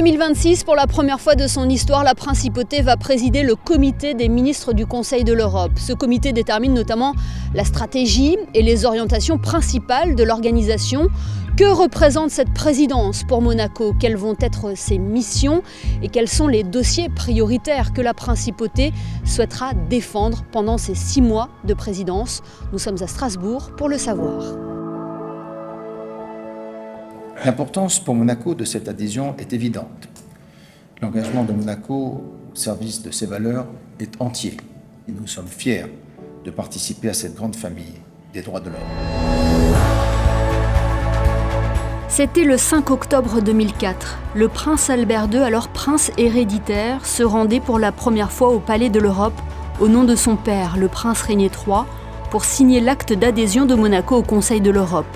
2026, pour la première fois de son histoire, la Principauté va présider le comité des ministres du Conseil de l'Europe. Ce comité détermine notamment la stratégie et les orientations principales de l'organisation. Que représente cette présidence pour Monaco? Quelles vont être ses missions et quels sont les dossiers prioritaires que la Principauté souhaitera défendre pendant ces 6 mois de présidence? Nous sommes à Strasbourg pour le savoir. L'importance pour Monaco de cette adhésion est évidente. L'engagement de Monaco au service de ses valeurs est entier et nous sommes fiers de participer à cette grande famille des droits de l'homme. C'était le 5 octobre 2004. Le prince Albert II, alors prince héréditaire, se rendait pour la première fois au Palais de l'Europe au nom de son père, le prince Régnier III, pour signer l'acte d'adhésion de Monaco au Conseil de l'Europe.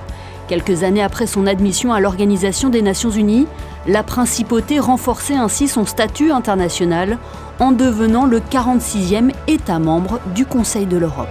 Quelques années après son admission à l'Organisation des Nations Unies, la Principauté renforçait ainsi son statut international en devenant le 46e État membre du Conseil de l'Europe.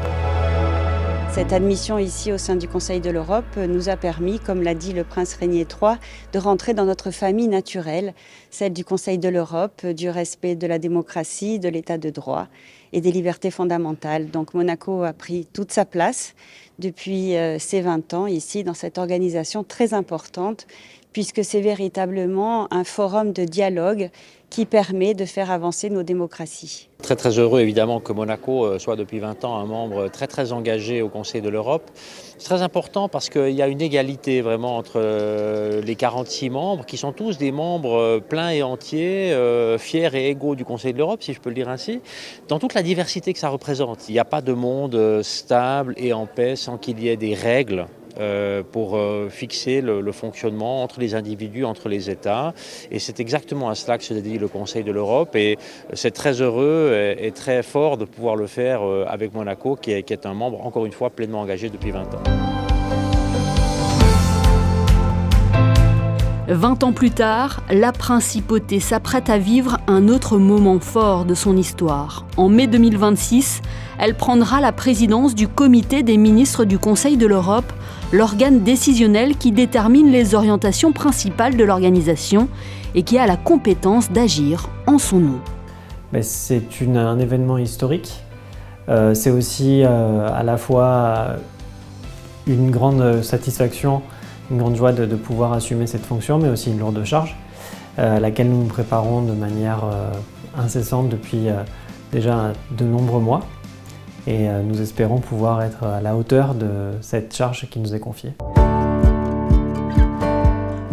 Cette admission ici au sein du Conseil de l'Europe nous a permis, comme l'a dit le prince Régnier III, de rentrer dans notre famille naturelle, celle du Conseil de l'Europe, du respect de la démocratie, de l'état de droit et des libertés fondamentales. Donc Monaco a pris toute sa place depuis ses 20 ans ici dans cette organisation très importante, puisque c'est véritablement un forum de dialogue qui permet de faire avancer nos démocraties. Très heureux évidemment que Monaco soit depuis 20 ans un membre très engagé au Conseil de l'Europe. C'est très important parce qu'il y a une égalité vraiment entre les 46 membres qui sont tous des membres pleins et entiers, fiers et égaux du Conseil de l'Europe, si je peux le dire ainsi, dans toute la diversité que ça représente. Il n'y a pas de monde stable et en paix sans qu'il y ait des règles pour fixer le fonctionnement entre les individus, entre les États. Et c'est exactement à cela que se dédie le Conseil de l'Europe. Et c'est très heureux et très fort de pouvoir le faire avec Monaco, qui est un membre, encore une fois, pleinement engagé depuis 20 ans. 20 ans plus tard, la Principauté s'apprête à vivre un autre moment fort de son histoire. En mai 2026, elle prendra la présidence du Comité des ministres du Conseil de l'Europe, l'organe décisionnel qui détermine les orientations principales de l'organisation et qui a la compétence d'agir en son nom. C'est un événement historique. C'est aussi à la fois une grande satisfaction, une grande joie de pouvoir assumer cette fonction, mais aussi une lourde charge à laquelle nous nous préparons de manière incessante depuis déjà de nombreux mois. Et nous espérons pouvoir être à la hauteur de cette charge qui nous est confiée.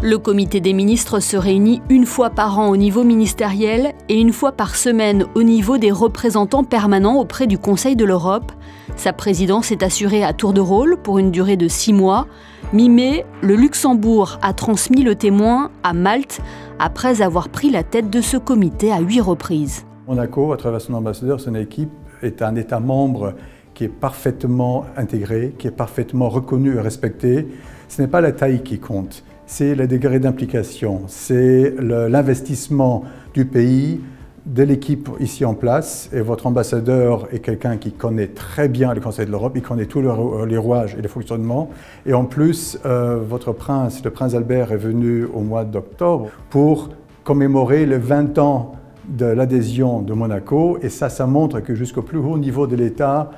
Le comité des ministres se réunit une fois par an au niveau ministériel et une fois par semaine au niveau des représentants permanents auprès du Conseil de l'Europe. Sa présidence est assurée à tour de rôle pour une durée de 6 mois. Mi-mai, le Luxembourg a transmis le témoin à Malte après avoir pris la tête de ce comité à 8 reprises. Monaco, à travers son ambassadeur, son équipe, est un État membre qui est parfaitement intégré, qui est parfaitement reconnu et respecté. Ce n'est pas la taille qui compte, c'est le degré d'implication, c'est l'investissement du pays, de l'équipe ici en place. Et votre ambassadeur est quelqu'un qui connaît très bien le Conseil de l'Europe, il connaît tous les rouages et les fonctionnements. Et en plus, votre prince, le prince Albert, est venu au mois d'octobre pour commémorer les 20 ans de l'adhésion de Monaco, et ça montre que jusqu'au plus haut niveau de l'État,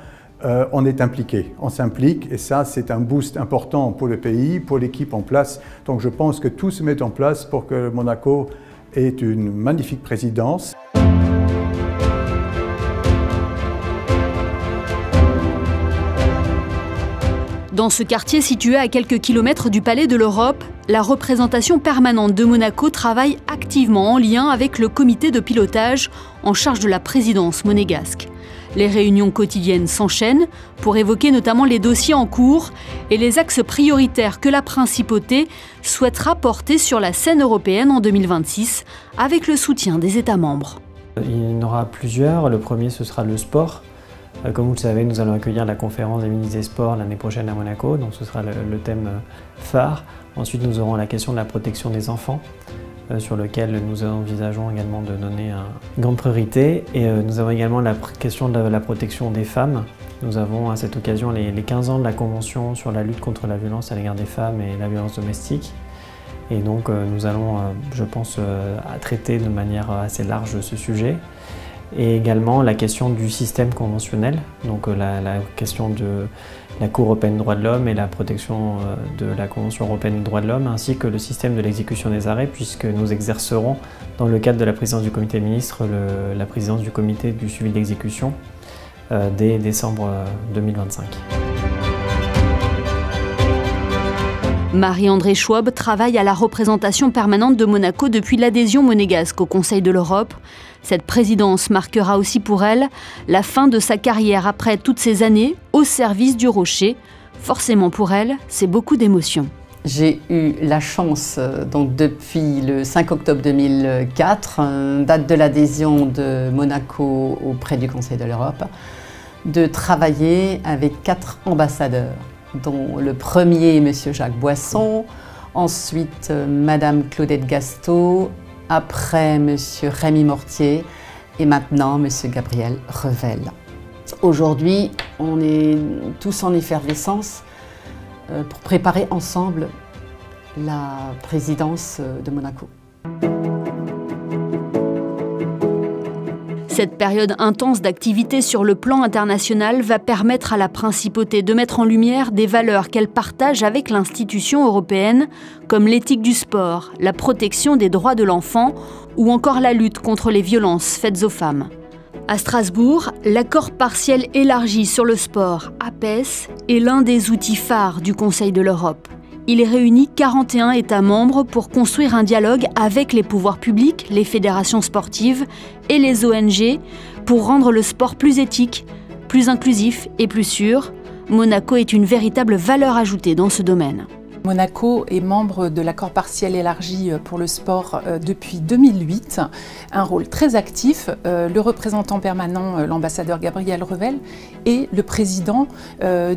on est impliqué, on s'implique, et ça c'est un boost important pour le pays, pour l'équipe en place. Donc je pense que tout se met en place pour que Monaco ait une magnifique présidence. Dans ce quartier situé à quelques kilomètres du Palais de l'Europe, la représentation permanente de Monaco travaille activement en lien avec le comité de pilotage en charge de la présidence monégasque. Les réunions quotidiennes s'enchaînent pour évoquer notamment les dossiers en cours et les axes prioritaires que la Principauté souhaitera porter sur la scène européenne en 2026 avec le soutien des États membres. Il y en aura plusieurs. Le premier, ce sera le sport. Comme vous le savez, nous allons accueillir la conférence des ministres des Sports l'année prochaine à Monaco, donc ce sera le thème phare. Ensuite, nous aurons la question de la protection des enfants, sur lequel nous envisageons également de donner une grande priorité. Et nous avons également la question de la protection des femmes. Nous avons à cette occasion les 15 ans de la Convention sur la lutte contre la violence à l'égard des femmes et la violence domestique. Et donc nous allons, je pense, traiter de manière assez large ce sujet. Et également la question du système conventionnel, donc la question de la Cour européenne des droits de l'homme et la protection de la Convention européenne des droits de l'homme, ainsi que le système de l'exécution des arrêts, puisque nous exercerons, dans le cadre de la présidence du comité des ministres, la présidence du comité du suivi de l'exécution dès décembre 2025. Marie-Andrée Schwab travaille à la représentation permanente de Monaco depuis l'adhésion monégasque au Conseil de l'Europe. Cette présidence marquera aussi pour elle la fin de sa carrière après toutes ces années au service du Rocher. Forcément pour elle, c'est beaucoup d'émotions. J'ai eu la chance, donc depuis le 5 octobre 2004, date de l'adhésion de Monaco auprès du Conseil de l'Europe, de travailler avec 4 ambassadeurs, dont le premier, M. Jacques Boisson, ensuite Mme Claudette Gastaud, après M. Rémy Mortier et maintenant M. Gabriel Revel. Aujourd'hui, on est tous en effervescence pour préparer ensemble la présidence de Monaco. Cette période intense d'activité sur le plan international va permettre à la principauté de mettre en lumière des valeurs qu'elle partage avec l'institution européenne, comme l'éthique du sport, la protection des droits de l'enfant ou encore la lutte contre les violences faites aux femmes. À Strasbourg, l'accord partiel élargi sur le sport, APES, est l'un des outils phares du Conseil de l'Europe. Il réunit 41 États membres pour construire un dialogue avec les pouvoirs publics, les fédérations sportives et les ONG pour rendre le sport plus éthique, plus inclusif et plus sûr. Monaco est une véritable valeur ajoutée dans ce domaine. Monaco est membre de l'accord partiel élargi pour le sport depuis 2008, un rôle très actif. Le représentant permanent, l'ambassadeur Gabriel Revel, est le président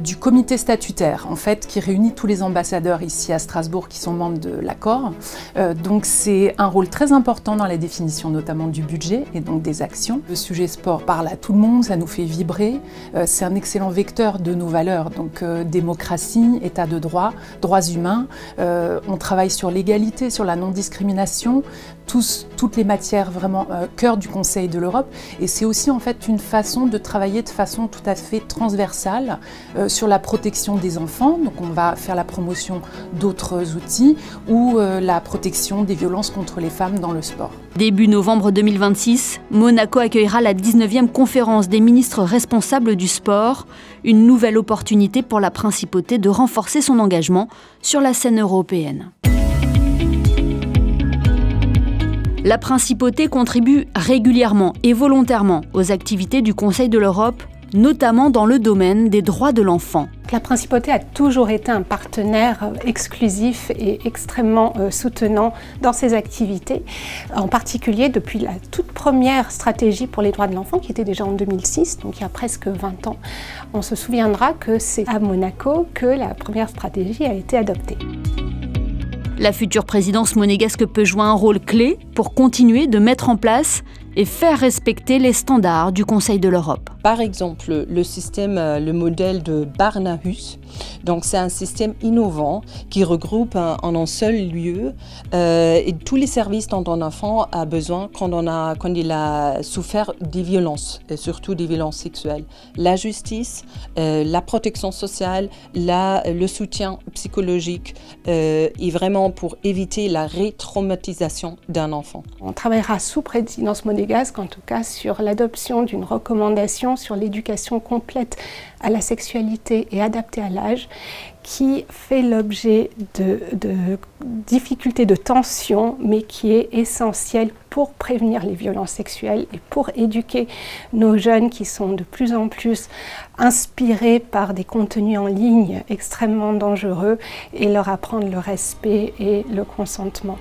du comité statutaire, en fait, qui réunit tous les ambassadeurs ici à Strasbourg qui sont membres de l'accord. Donc c'est un rôle très important dans la définition notamment du budget et donc des actions. Le sujet sport parle à tout le monde, ça nous fait vibrer. C'est un excellent vecteur de nos valeurs, donc démocratie, état de droit, droits humains. On travaille sur l'égalité, sur la non-discrimination, toutes les matières vraiment cœur du Conseil de l'Europe. Et c'est aussi en fait une façon de travailler de façon tout à fait transversale sur la protection des enfants. Donc on va faire la promotion d'autres outils ou la protection des violences contre les femmes dans le sport. Début novembre 2026, Monaco accueillera la 19e conférence des ministres responsables du sport, une nouvelle opportunité pour la principauté de renforcer son engagement sur la scène européenne. La principauté contribue régulièrement et volontairement aux activités du Conseil de l'Europe, notamment dans le domaine des droits de l'enfant. La principauté a toujours été un partenaire exclusif et extrêmement soutenant dans ses activités, en particulier depuis la toute première stratégie pour les droits de l'enfant qui était déjà en 2006, donc il y a presque 20 ans. On se souviendra que c'est à Monaco que la première stratégie a été adoptée. La future présidence monégasque peut jouer un rôle clé pour continuer de mettre en place et faire respecter les standards du Conseil de l'Europe. Par exemple, le système, le modèle de Barnahus, donc c'est un système innovant qui regroupe en un seul lieu tous les services dont un enfant a besoin quand il a souffert des violences, et surtout des violences sexuelles. La justice, la protection sociale, le soutien psychologique et vraiment pour éviter la rétraumatisation d'un enfant. On travaillera sous présidence monégasque, en tout cas, sur l'adoption d'une recommandation sur l'éducation complète à la sexualité et adaptée à l'âge, qui fait l'objet de difficultés de tension, mais qui est essentielle pour prévenir les violences sexuelles et pour éduquer nos jeunes qui sont de plus en plus inspirés par des contenus en ligne extrêmement dangereux et leur apprendre le respect et le consentement.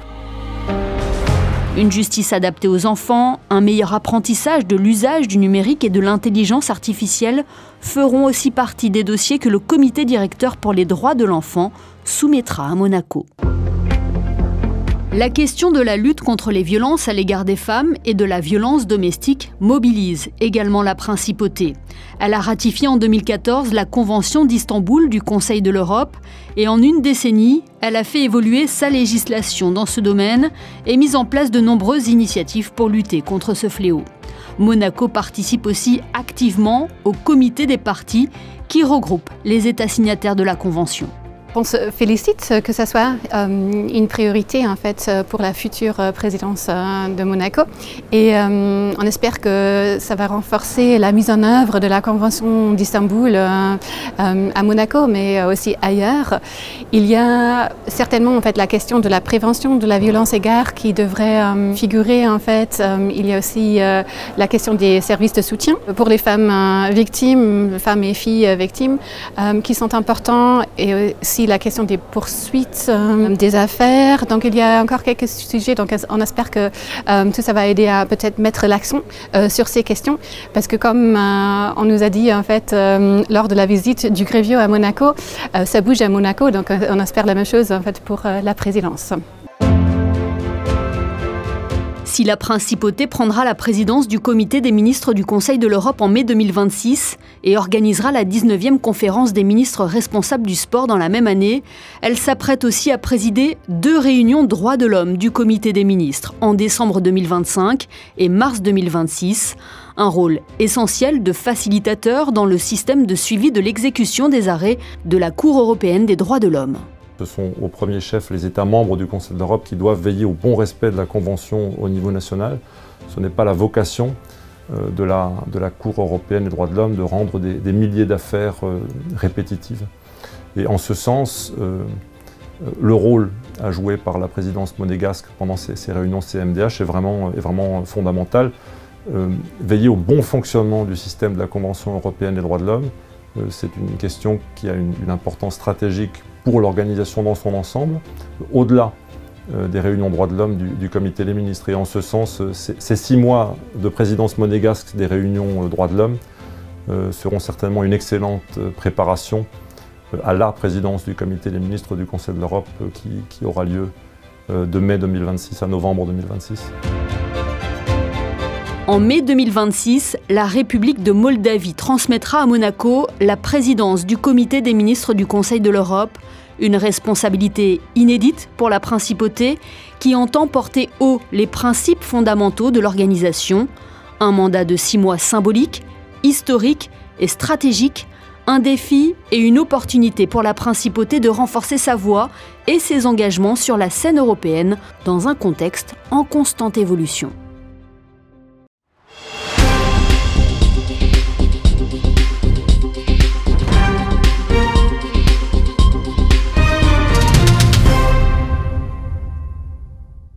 Une justice adaptée aux enfants, un meilleur apprentissage de l'usage du numérique et de l'intelligence artificielle feront aussi partie des dossiers que le comité directeur pour les droits de l'enfant soumettra à Monaco. La question de la lutte contre les violences à l'égard des femmes et de la violence domestique mobilise également la principauté. Elle a ratifié en 2014 la Convention d'Istanbul du Conseil de l'Europe et en une décennie, elle a fait évoluer sa législation dans ce domaine et mis en place de nombreuses initiatives pour lutter contre ce fléau. Monaco participe aussi activement au comité des parties qui regroupe les États signataires de la Convention. On se félicite que ce soit une priorité en fait pour la future présidence de Monaco et on espère que ça va renforcer la mise en œuvre de la Convention d'Istanbul à Monaco mais aussi ailleurs. Il y a certainement en fait la question de la prévention de la violence égard qui devrait figurer en fait. Il y a aussi la question des services de soutien pour les femmes victimes, femmes et filles victimes qui sont importants et aussi la question des poursuites des affaires. Donc il y a encore quelques sujets, donc on espère que tout ça va aider à peut-être mettre l'accent sur ces questions parce que comme on nous a dit en fait lors de la visite du Grevio à Monaco, ça bouge à Monaco, donc on espère la même chose en fait pour la présidence. Si la principauté prendra la présidence du comité des ministres du Conseil de l'Europe en mai 2026 et organisera la 19e conférence des ministres responsables du sport dans la même année, elle s'apprête aussi à présider 2 réunions droits de l'homme du comité des ministres en décembre 2025 et mars 2026. Un rôle essentiel de facilitateur dans le système de suivi de l'exécution des arrêts de la Cour européenne des droits de l'homme. Ce sont au premier chef les États membres du Conseil de l'Europe qui doivent veiller au bon respect de la Convention au niveau national. Ce n'est pas la vocation de la Cour européenne des droits de l'homme de rendre des milliers d'affaires répétitives. Et en ce sens, le rôle à jouer par la présidence monégasque pendant ces réunions CMDH est vraiment fondamental. Veiller au bon fonctionnement du système de la Convention européenne des droits de l'homme, c'est une question qui a une importance stratégique pour l'organisation dans son ensemble, au-delà des réunions droits de l'homme du comité des ministres. Et en ce sens, ces 6 mois de présidence monégasque des réunions droits de l'homme seront certainement une excellente préparation à la présidence du comité des ministres du Conseil de l'Europe qui aura lieu de mai 2026 à novembre 2026. En mai 2026, la République de Moldavie transmettra à Monaco la présidence du comité des ministres du Conseil de l'Europe, une responsabilité inédite pour la principauté qui entend porter haut les principes fondamentaux de l'organisation, un mandat de 6 mois symbolique, historique et stratégique, un défi et une opportunité pour la principauté de renforcer sa voix et ses engagements sur la scène européenne dans un contexte en constante évolution.